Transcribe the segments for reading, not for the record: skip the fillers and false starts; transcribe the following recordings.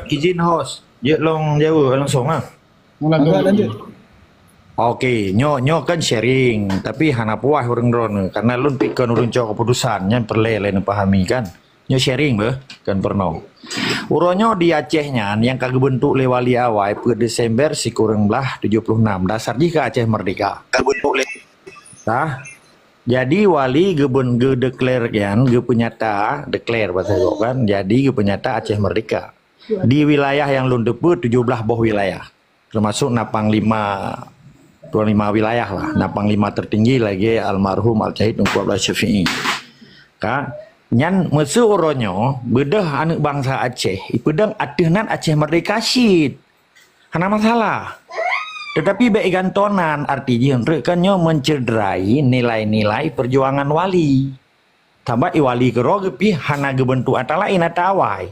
Izin host, je long jauh langsung ah. Enggak, lanjut. Oke, nyo kan sharing, tapi hana puah orang drone karena lun pikir urun cok keputusan, nyan perle lain pahami kan. Nyo sharing be, kan pernah. Uronyo di Acehnya yang kagak bentuk lewali awai per Desember si kurang belah 76 dasar jika Aceh merdeka. Bentuk le. Tah. Jadi wali gebun ge declare kan, ge penyata declare bahasa Jawa kan. Jadi ge penyata Aceh merdeka. Di wilayah yang lun depu 17 boh wilayah. Termasuk napang 25 wilayah lah, napang 5 tertinggi lagi almarhum Al-Syahid Tunku Abdullah Syafi'i. Ka nyan mesu uronyo bedah anak bangsa Aceh, ipedang ateunan Aceh merdeka syid. Hana masalah. Tetapi baik gantonan artinya kan nyo mencederai nilai-nilai perjuangan wali. Tambah wali kero gepi hana gebentuk atalain atawai.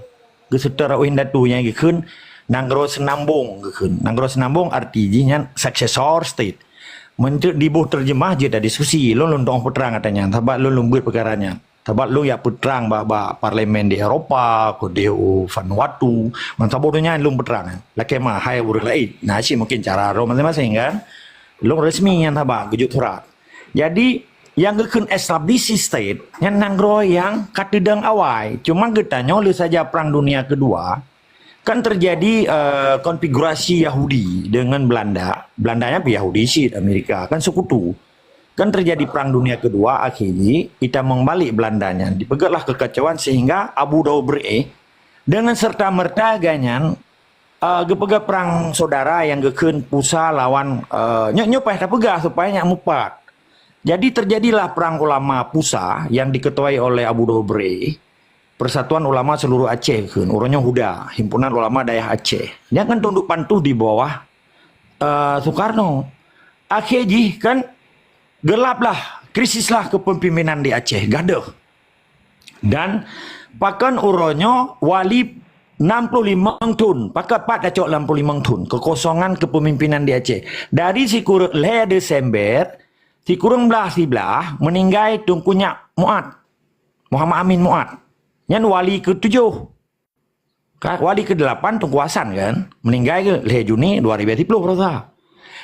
Gesetara uhin datunya gekeun nanggro senambung gekeun. Nanggro senambung artinya successor state. Dibuh terjemah je dah diskusi. Lo dong peterang katanya. Tabak lo buat perkaranya. Tabak lo ya peterang bah parlemen di Eropa, ke DU Vanuatu. Mantap bodohnya lo peterang. Laki mah hai urut lain. Nah sih mungkin cara ro masing-masing kan. Lo resmi yang tabak gejut surat. Jadi yang gekun establish state yang nanggro yang katedang awai. Cuma getanya oleh saja perang dunia kedua kan terjadi konfigurasi Yahudi dengan Belanda. Belandanya Yahudi sih Amerika kan sekutu. Kan terjadi perang dunia kedua akhirnya kita membalik Belandanya. Dipegaklah kekacauan sehingga Abu Dhabi dengan serta merta ganyan gepegak perang saudara yang gekun pusa lawan nyopah tak pegah supaya nyak mupat. Jadi terjadilah perang ulama pusa yang diketuai oleh Abu Dhabi. Persatuan Ulama Seluruh Aceh kan, urangnya Huda, Himpunan Ulama Daerah Aceh. Dia kan tunduk pantuh di bawah Soekarno. Akhirnya kan gelaplah, krisislah kepemimpinan di Aceh, gaduh. Dan pakan uronyo wali 65 tahun, pakai pak dacok 65 tahun, kekosongan kepemimpinan di Aceh. Dari si kurang le Desember, si kurang belah sebelah meninggal tungkunya Muhammad Amin Muad. Yang wali ke-7. Wali ke-8 Tunku Hasan kan. Meninggal ke le Juni 2010 berasa.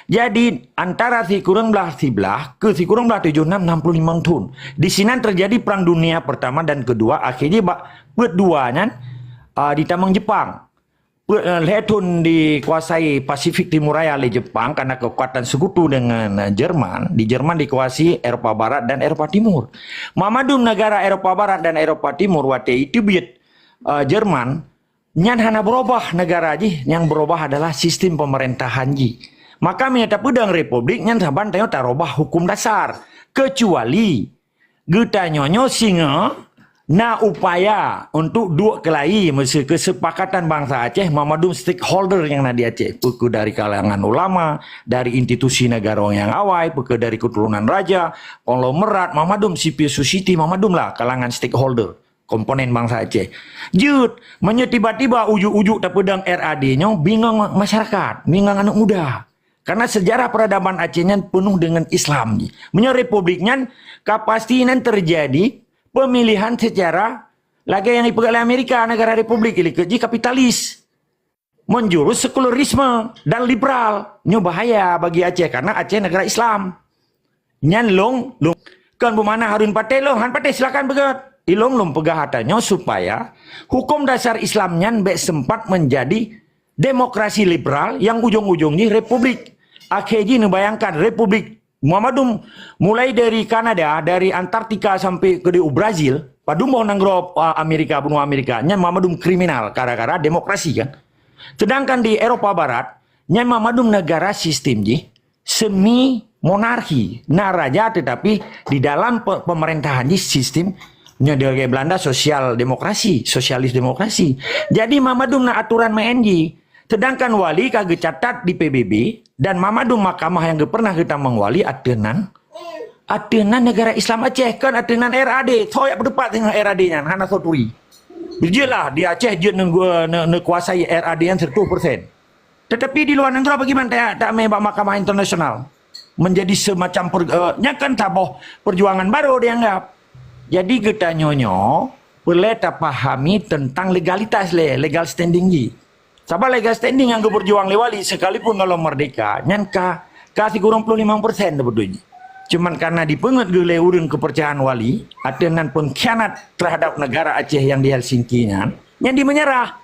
Jadi antara si kurang belah sebelah ke si kurang belah 76 65 tahun. Di sini terjadi perang dunia pertama dan kedua. Akhirnya berduanya di Tamang Jepang. Letun dikuasai Pasifik Timur Raya oleh Jepang karena kekuatan sekutu dengan Jerman. Di Jerman dikuasai Eropa Barat dan Eropa Timur. Mamadum negara Eropa Barat dan Eropa Timur waktu itu biat Jerman nyan hana berubah negara ji. Yang berubah adalah sistem pemerintahan ji. Maka menyata pedang republik nyan saban tayo tarobah hukum dasar. Kecuali geta nyonyo singa na upaya untuk dua kelahi mesti kesepakatan bangsa Aceh Mamadum stakeholder yang di Aceh peke dari kalangan ulama dari institusi negara yang awai peke dari keturunan raja konglomerat Mamadum civil society Mamadum lah kalangan stakeholder komponen bangsa Aceh jut tiba-tiba ujuk-ujuk tak pedang RAD-nya bingung masyarakat bingung anak muda karena sejarah peradaban Acehnya penuh dengan Islam republiknya kepastian terjadi pemilihan secara lagi yang dipegang oleh Amerika negara republik ini keji kapitalis menjurus sekularisme dan liberal ini bahaya bagi Aceh karena Aceh negara Islam nyan long kan bumana Harun Pateh long Han Pateh silakan begat ilong long pegahatannya supaya hukum dasar Islam nyan sempat menjadi demokrasi liberal yang ujung-ujungnya republik akhirnya bayangkan republik Muhammadum mulai dari Kanada, dari Antartika sampai ke Brazil, padum mau nanggro Amerika, benua Amerika, nya Muhammadum kriminal, gara-gara demokrasi kan. Sedangkan di Eropa Barat, nya Muhammadum negara sistem ji, semi monarki, nah raja tetapi di dalam pemerintahan ji sistem nya dari Belanda sosial demokrasi, sosialis demokrasi. Jadi Muhammadum na aturan main ji. Sedangkan wali kagak catat di PBB dan Mamadum mahkamah yang pernah kita mengwali atenan negara Islam Aceh kan atenan RAD soyak berdepat dengan RAD-nya Hana Soturi berjelah di Aceh je kuasai RAD yang 100%. Tetapi di luar negara bagaimana tak membak mahkamah internasional menjadi semacam kan taboh perjuangan baru dianggap. Jadi kita nyonyo perlu tak pahami tentang legalitas legal standing ji. Sebab legal standing yang berjuang lewali sekalipun kalau merdeka, nyan kasih kurang 55% dapat ji. Cuman karena dipenget oleh urang kepercayaan wali, dengan pengkhianat terhadap negara Aceh yang di Helsinki nyan di menyerah.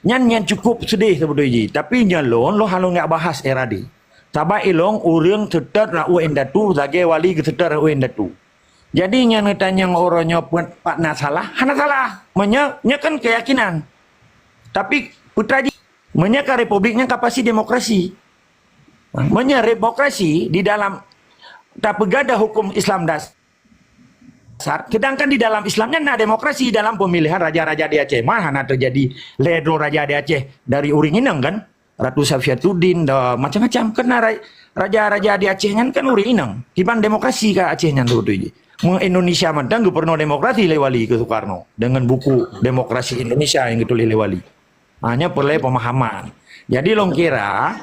Nyan cukup sedih sebetulnya. Tapi nyan lo halu nggak bahas era di. Sabah ilong urang tetap nak UN datu sebagai wali tetap UN datu. Jadi nyan tanya orangnya pak nak salah, hana salah. Nya kan keyakinan. Tapi putra ji, ka republiknya kapasi demokrasi. Demokrasi di dalam tak pegada hukum Islam dasar. Sedangkan di dalam Islamnya nah demokrasi dalam pemilihan raja-raja di Aceh. Mana terjadi ledro raja di Aceh dari Uring Inang kan? Ratu Safiatuddin macam-macam. Karena raja-raja di Aceh kan Uring Inang. Kiban demokrasi ke Aceh nya tu je. Indonesia mentang gubernur demokrasi lewali ke Soekarno dengan buku Demokrasi Indonesia yang ditulis lewali. Hanya perlu pemahaman. Jadi long kira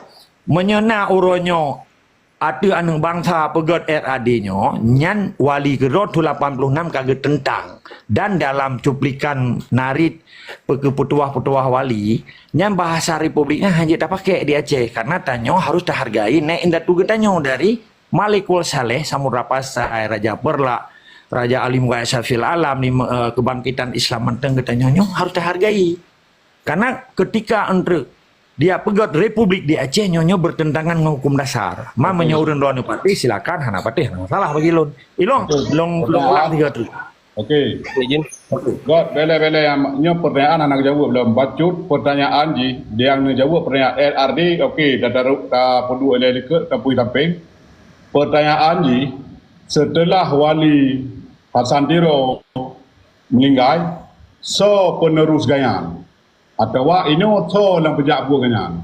menyena uronyo ada anu bangsa pegot RAD-nya nyan wali gerot 86 kagak tentang dan dalam cuplikan narit petuah-petuah wali nyan bahasa republiknya hanya tak pakai di Aceh karena tanyo harus dihargai nek indah tuga tanyo dari Malikul Saleh Samudra Pasai Raja Perla Raja Ali Mughal Syafil Alam di kebangkitan Islam menteng tanyo harus dihargai karena ketika entre dia pegot republik di Aceh nyonya bertentangan dengan hukum dasar. Mamanya urang doan pati silakan hana pati salah bagi lon. Ilong long ulang 3 tu. Okey. Izin. God bele-bele yang nyo pertanyaan anak jawab belum bacut pertanyaan ji dia yang jawab pertanyaan LRD okey dah perlu elek ke pui samping. Pertanyaan ji setelah wali Hasan Diro meninggal so penerus gayan atau ini so yang pejak buah ganyan.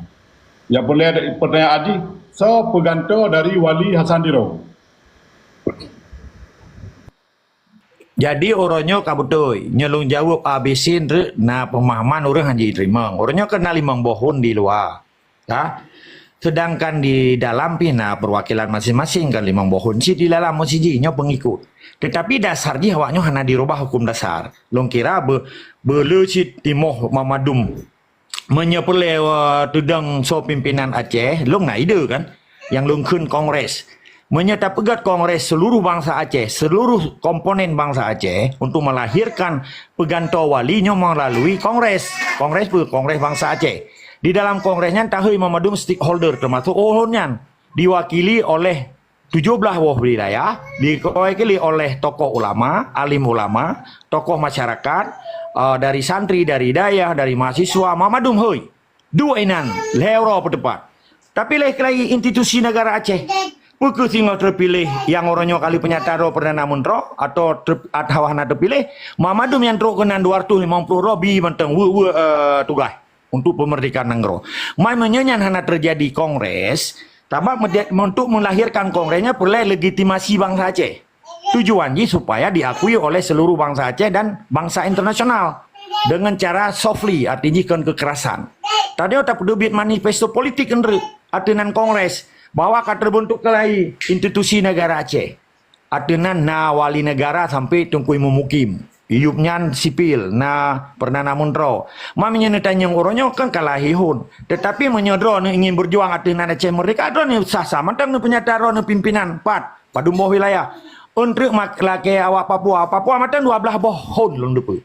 Yang boleh ada pertanyaan adik, so peganto dari wali Hasan Diro. Jadi orangnya kabutoy, nyelung jawab abisin na pemahaman orang hanji terima. Orangnya kena 5 bohon di luar. Ya? Sedangkan di dalam pina perwakilan masing-masing kan 5 bohon si di dalam mosijinya pengikut. Tetapi dasar dia awaknya hanya dirubah hukum dasar. Long kira belecit timoh mamadum menyepele tudang so pimpinan Aceh, long na ide kan yang lungkun kongres. Menyata pegat kongres seluruh bangsa Aceh, seluruh komponen bangsa Aceh untuk melahirkan peganto walinya melalui kongres. Kongres bangsa Aceh. Di dalam kongresnya tahu mamadum stakeholder termasuk ohonnya diwakili oleh 17 wilayah diwakili oleh tokoh ulama, alim ulama, tokoh masyarakat, dari santri, dari dayah, dari mahasiswa, mamadum hoi. Dua inan, lewro pedepat. Tapi lagi institusi negara Aceh. Buku singo terpilih yang orangnya kali penyataro Perdana Menteri atau hawana terpilih, mamadum yang truk kenan 250 robi menteng tugas untuk pemerdekaan negara. Mainnya hanya terjadi kongres. Tambah untuk melahirkan kongresnya perlu legitimasi bangsa Aceh. Tujuannya supaya diakui oleh seluruh bangsa Aceh dan bangsa internasional dengan cara softly, artinya kan kekerasan. Tadi otak pedubit manifesto politik artinan kongres bahwa akan terbentuk lagi institusi negara Aceh. Artinan na wali negara sampai tungkui memukim. Hidupnya sipil, Perdana Menteri. Maminya netanya orangnya kan kalahihun. Tetapi menyodro ingin berjuang artinan Aceh merdeka. Ada ni sah-sah. Mantang ni penyataro ni pimpinan. Padumboh wilayah. Untuk laki awak Papua. Papua mantang 12 bohon long depu.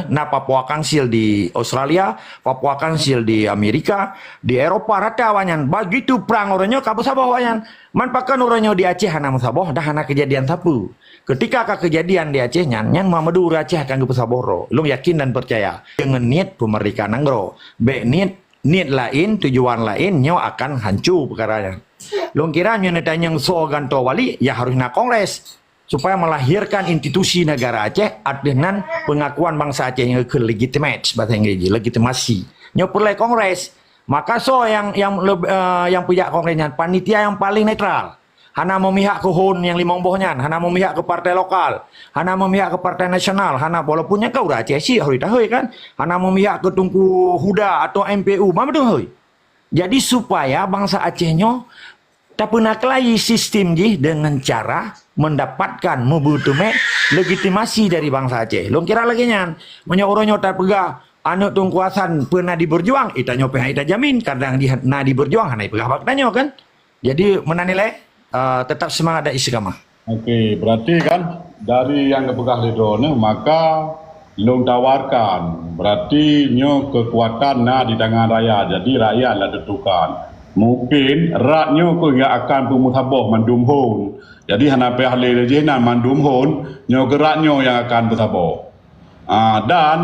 Na Papua Council di Australia, Papua Council di Amerika, di Eropa rata awanyan. Begitu perang orangnya kabusabah awanyan. Manpakan orangnya di Aceh hana musabah dah hana kejadian sapu. Ketika kejadian di Aceh nyan Mamadu Aceh akan ke Pesaboro. Long yakin dan percaya dengan niat pemerdekaan Nanggro. Niat lain, tujuan lain nyo akan hancur perkaranya. Long kira nyo netanya yang so ganto wali ya harus nak kongres supaya melahirkan institusi negara Aceh dengan pengakuan bangsa Aceh yang legitimate bahasa Inggris legitimasi. Nyo perlu kongres. Maka so yang punya kongresnya panitia yang paling netral. Hana memihak ke HUN yang 5 bohnya, hana memihak ke partai lokal, hana memihak ke partai nasional, hana walaupun kau dah Aceh sih hari tahu kan, hana memihak ke Tunku Huda atau MPU, mana tu. Jadi supaya bangsa Acehnya tapi nak kelahi sistem ji dengan cara mendapatkan membutuhkan legitimasi dari bangsa Aceh. Long kira lagi nyan, menyorongnya tak pegah anu tungkuasan pernah diberjuang, ita nyope ita jamin kadang di na diberjuang hanai pegah faktanya kan. Jadi menanilai tetap semangat dan istiqamah. Okey, berarti kan dari yang kepegah lidrone maka long tawarkan berarti nyo kekuatan na di tangan rakyat, jadi rakyat lah tentukan. Mungkin rakyatnya ko yang akan pemutabah mandum hon. Jadi hanape ahli lejenan mandum hon, nyo geraknya yang akan bertabah. Dan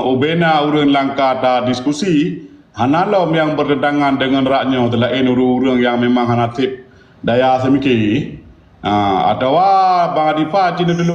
ubena urang langkah ta diskusi hanalom yang bertentangan dengan rakyatnya telah urang yang memang hanatip daya semiki. Atau bang Adifa cina dulu